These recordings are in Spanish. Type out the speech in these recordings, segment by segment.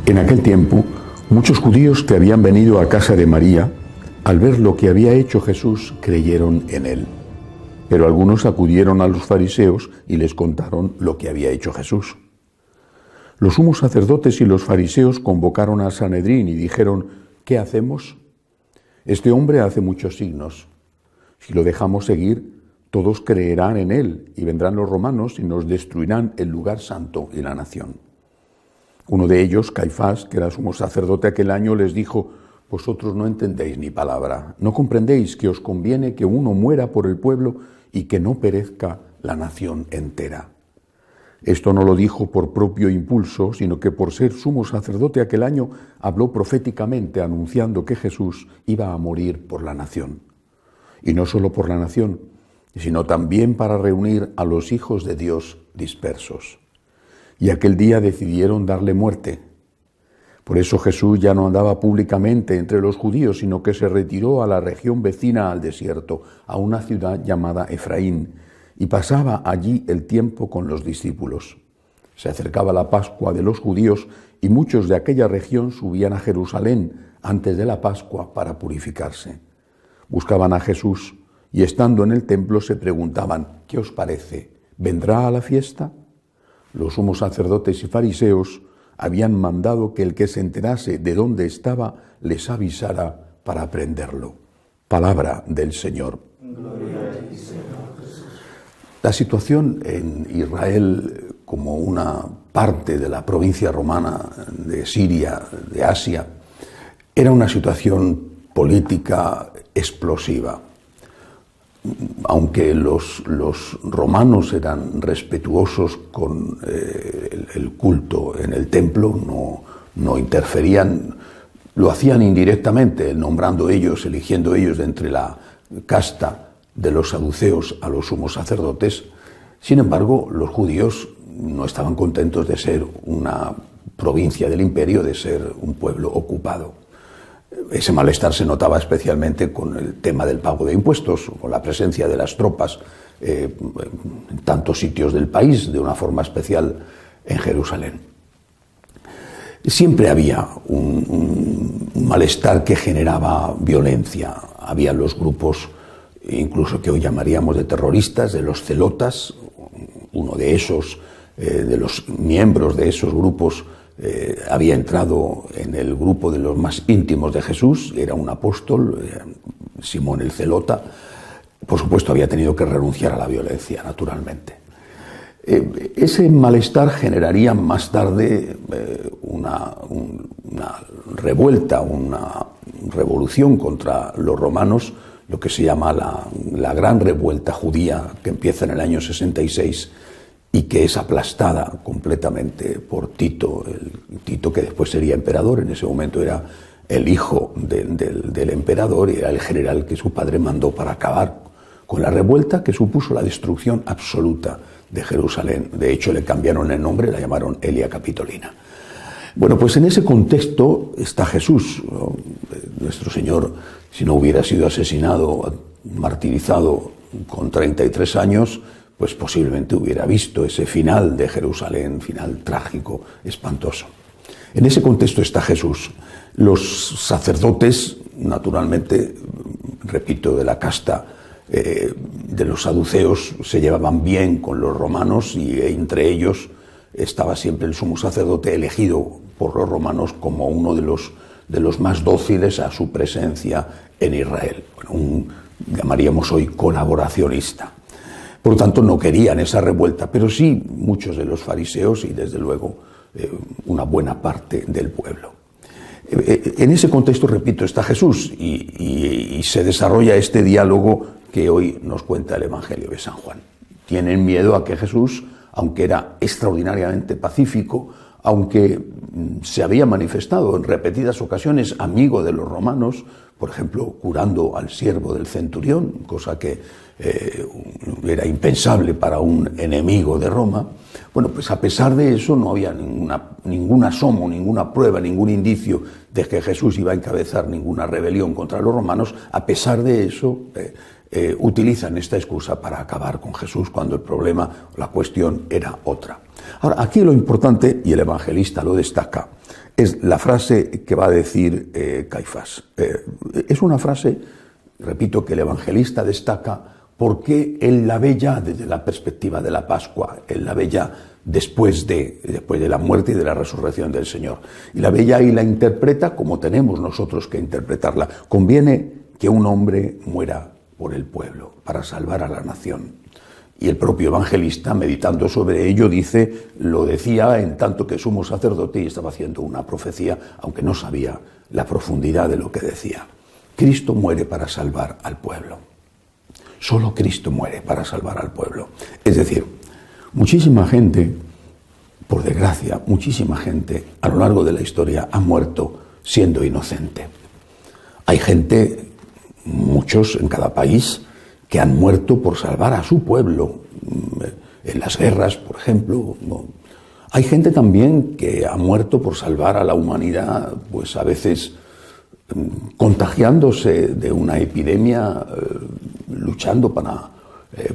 En aquel tiempo, muchos judíos que habían venido a casa de María, al ver lo que había hecho Jesús, creyeron en él. Pero algunos acudieron a los fariseos y les contaron lo que había hecho Jesús. Los sumos sacerdotes y los fariseos convocaron al Sanedrín y dijeron: ¿qué hacemos? Este hombre hace muchos signos. Si lo dejamos seguir, todos creerán en él y vendrán los romanos y nos destruirán el lugar santo y la nación. Uno de ellos, Caifás, que era sumo sacerdote aquel año, les dijo: vosotros no entendéis ni palabra, no comprendéis que os conviene que uno muera por el pueblo y que no perezca la nación entera. Esto no lo dijo por propio impulso, sino que por ser sumo sacerdote aquel año habló proféticamente anunciando que Jesús iba a morir por la nación. Y no solo por la nación, sino también para reunir a los hijos de Dios dispersos. Y aquel día decidieron darle muerte. Por eso Jesús ya no andaba públicamente entre los judíos, sino que se retiró a la región vecina al desierto, a una ciudad llamada Efraín, y pasaba allí el tiempo con los discípulos. Se acercaba la Pascua de los judíos y muchos de aquella región subían a Jerusalén antes de la Pascua para purificarse. Buscaban a Jesús y estando en el templo se preguntaban: ¿qué os parece? ¿Vendrá a la fiesta? Los sumos sacerdotes y fariseos habían mandado que el que se enterase de dónde estaba les avisara para prenderlo. Palabra del Señor. Gloria a ti, Señor Jesús. La situación en Israel, como una parte de la provincia romana de Siria, de Asia, era una situación política explosiva. Aunque los romanos eran respetuosos con el culto en el templo, no interferían, lo hacían indirectamente, nombrando ellos, eligiendo ellos de entre la casta de los saduceos a los sumos sacerdotes. Sin embargo, los judíos no estaban contentos de ser una provincia del imperio, de ser un pueblo ocupado. Ese malestar se notaba especialmente con el tema del pago de impuestos, con la presencia de las tropas en tantos sitios del país, de una forma especial en Jerusalén. Siempre había un malestar que generaba violencia. Había los grupos, incluso que hoy llamaríamos de terroristas, de los celotas. Uno de esos, de los miembros de esos grupos, había entrado en el grupo de los más íntimos de Jesús, era un apóstol, Simón el Celota. Por supuesto, había tenido que renunciar a la violencia, naturalmente. Ese malestar generaría más tarde una revuelta, una revolución contra los romanos, lo que se llama la Gran Revuelta Judía, que empieza en el año 66 y que es aplastada completamente por Tito, Tito que después sería emperador. En ese momento era el hijo del emperador y era el general que su padre mandó para acabar con la revuelta que supuso la destrucción absoluta de Jerusalén. De hecho, le cambiaron el nombre, la llamaron Elia Capitolina. Bueno, pues en ese contexto está Jesús, ¿no? Nuestro Señor, si no hubiera sido asesinado, martirizado con 33 años, pues posiblemente hubiera visto ese final de Jerusalén, final trágico, espantoso. En ese contexto está Jesús. Los sacerdotes, naturalmente, repito, de la casta de los saduceos, se llevaban bien con los romanos y entre ellos estaba siempre el sumo sacerdote elegido por los romanos como uno de los más dóciles a su presencia en Israel. Bueno, llamaríamos hoy colaboracionista. Por lo tanto, no querían esa revuelta, pero sí muchos de los fariseos y, desde luego, una buena parte del pueblo. En ese contexto, repito, está Jesús y se desarrolla este diálogo que hoy nos cuenta el Evangelio de San Juan. Tienen miedo a que Jesús, aunque era extraordinariamente pacífico, aunque se había manifestado en repetidas ocasiones amigo de los romanos, por ejemplo, curando al siervo del centurión, cosa que era impensable para un enemigo de Roma. Bueno, pues a pesar de eso no había ningún asomo, ninguna prueba, ningún indicio de que Jesús iba a encabezar ninguna rebelión contra los romanos. A pesar de eso, utilizan esta excusa para acabar con Jesús cuando el problema, la cuestión era otra. Ahora, aquí lo importante, y el evangelista lo destaca, es la frase que va a decir Caifás. Es una frase, repito, que el evangelista destaca porque él la ve ya desde la perspectiva de la Pascua, él la ve ya después de la muerte y de la resurrección del Señor. Y la ve ya y la interpreta como tenemos nosotros que interpretarla. Conviene que un hombre muera por el pueblo, para salvar a la nación. Y el propio evangelista, meditando sobre ello, lo decía en tanto que sumo sacerdote y estaba haciendo una profecía, aunque no sabía la profundidad de lo que decía. Cristo muere para salvar al pueblo. Solo Cristo muere para salvar al pueblo. Es decir, muchísima gente, por desgracia, muchísima gente a lo largo de la historia ha muerto siendo inocente. Hay gente, muchos en cada país, que han muerto por salvar a su pueblo, en las guerras, por ejemplo. Hay gente también que ha muerto por salvar a la humanidad, pues a veces contagiándose de una epidemia, luchando para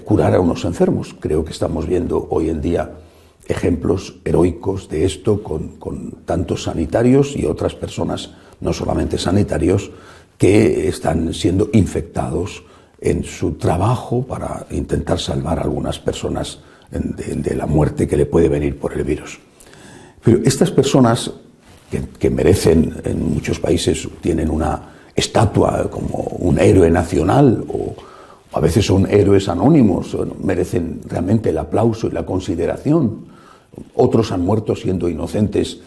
curar a unos enfermos. Creo que estamos viendo hoy en día ejemplos heroicos de esto con tantos sanitarios y otras personas, no solamente sanitarios, que están siendo infectados en su trabajo para intentar salvar a algunas personas de la muerte que le puede venir por el virus. Pero estas personas que merecen, en muchos países tienen una estatua como un héroe nacional o a veces son héroes anónimos, merecen realmente el aplauso y la consideración. Otros han muerto siendo inocentes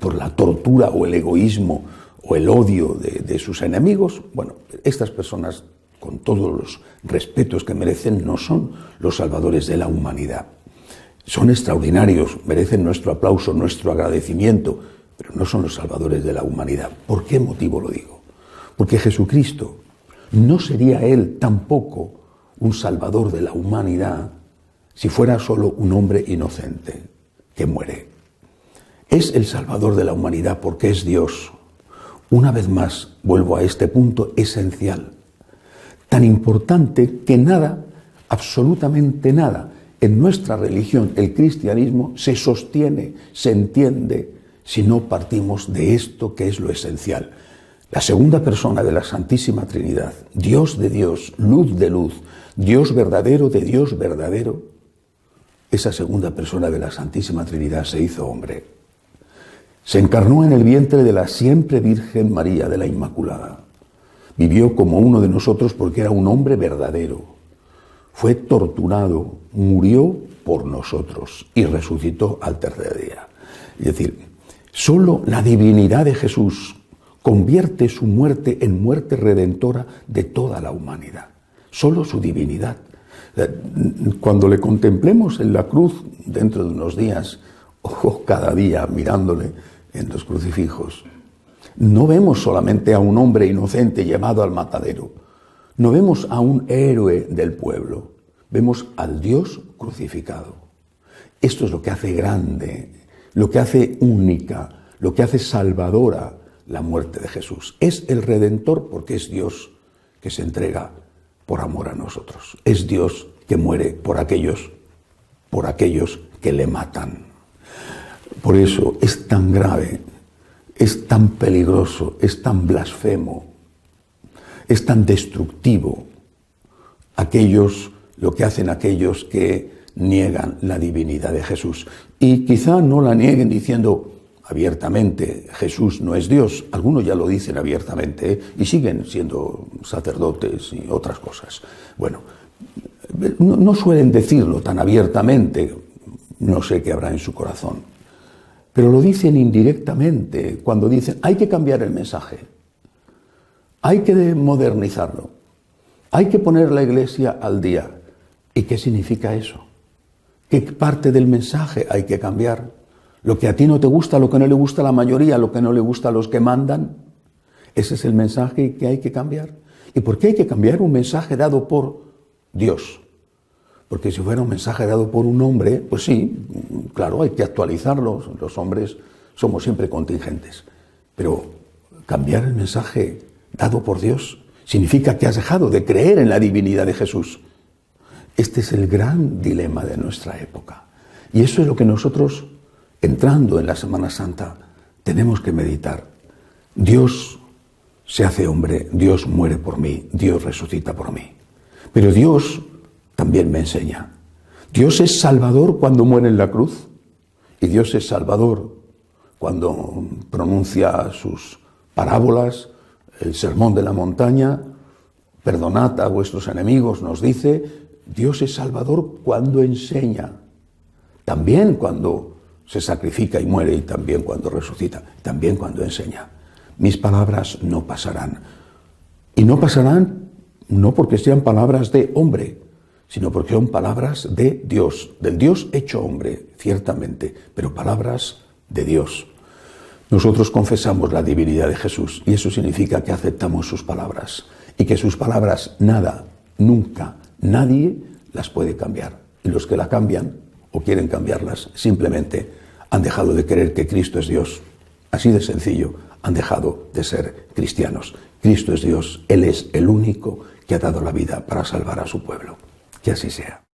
por la tortura o el egoísmo o el odio de sus enemigos. Bueno, estas personas, con todos los respetos que merecen, no son los salvadores de la humanidad. Son extraordinarios, merecen nuestro aplauso, nuestro agradecimiento, pero no son los salvadores de la humanidad. ¿Por qué motivo lo digo? Porque Jesucristo no sería Él tampoco un salvador de la humanidad si fuera solo un hombre inocente que muere. Es el salvador de la humanidad porque es Dios. Una vez más, vuelvo a este punto esencial, tan importante que nada, absolutamente nada, en nuestra religión, el cristianismo, se sostiene, se entiende, si no partimos de esto que es lo esencial. La segunda persona de la Santísima Trinidad, Dios de Dios, luz de luz, Dios verdadero de Dios verdadero, esa segunda persona de la Santísima Trinidad se hizo hombre. Se encarnó en el vientre de la siempre Virgen María, de la Inmaculada. Vivió como uno de nosotros porque era un hombre verdadero. Fue torturado, murió por nosotros y resucitó al tercer día. Es decir, solo la divinidad de Jesús convierte su muerte en muerte redentora de toda la humanidad. Solo su divinidad. Cuando le contemplemos en la cruz dentro de unos días, o cada día mirándole en los crucifijos, no vemos solamente a un hombre inocente llevado al matadero, no vemos a un héroe del pueblo, vemos al Dios crucificado. Esto es lo que hace grande, lo que hace única, lo que hace salvadora la muerte de Jesús. Es el Redentor porque es Dios que se entrega por amor a nosotros. Es Dios que muere por aquellos que le matan. Por eso es tan grave, es tan peligroso, es tan blasfemo, es tan destructivo lo que hacen aquellos que niegan la divinidad de Jesús. Y quizá no la nieguen diciendo abiertamente, Jesús no es Dios. Algunos ya lo dicen abiertamente y siguen siendo sacerdotes y otras cosas. Bueno, no suelen decirlo tan abiertamente, no sé qué habrá en su corazón, pero lo dicen indirectamente cuando dicen hay que cambiar el mensaje, hay que modernizarlo, hay que poner la Iglesia al día. ¿Y qué significa eso? ¿Qué parte del mensaje hay que cambiar? Lo que a ti no te gusta, lo que no le gusta a la mayoría, lo que no le gusta a los que mandan, ese es el mensaje que hay que cambiar. ¿Y por qué hay que cambiar un mensaje dado por Dios? Porque si fuera un mensaje dado por un hombre, pues sí, claro, hay que actualizarlo. Los hombres somos siempre contingentes. Pero cambiar el mensaje dado por Dios significa que has dejado de creer en la divinidad de Jesús. Este es el gran dilema de nuestra época. Y eso es lo que nosotros entrando en la Semana Santa, tenemos que meditar. Dios se hace hombre, Dios muere por mí, Dios resucita por mí. Pero Dios también me enseña. Dios es Salvador cuando muere en la cruz y Dios es Salvador cuando pronuncia sus parábolas, el sermón de la montaña, perdonad a vuestros enemigos, nos dice. Dios es Salvador cuando enseña, también cuando se sacrifica y muere y también cuando resucita, también cuando enseña. Mis palabras no pasarán. Y no pasarán no porque sean palabras de hombre, sino porque son palabras de Dios, del Dios hecho hombre, ciertamente, pero palabras de Dios. Nosotros confesamos la divinidad de Jesús y eso significa que aceptamos sus palabras y que sus palabras nada, nunca, nadie las puede cambiar. Y los que la cambian o quieren cambiarlas simplemente han dejado de creer que Cristo es Dios. Así de sencillo, han dejado de ser cristianos. Cristo es Dios, Él es el único que ha dado la vida para salvar a su pueblo. Que así sea.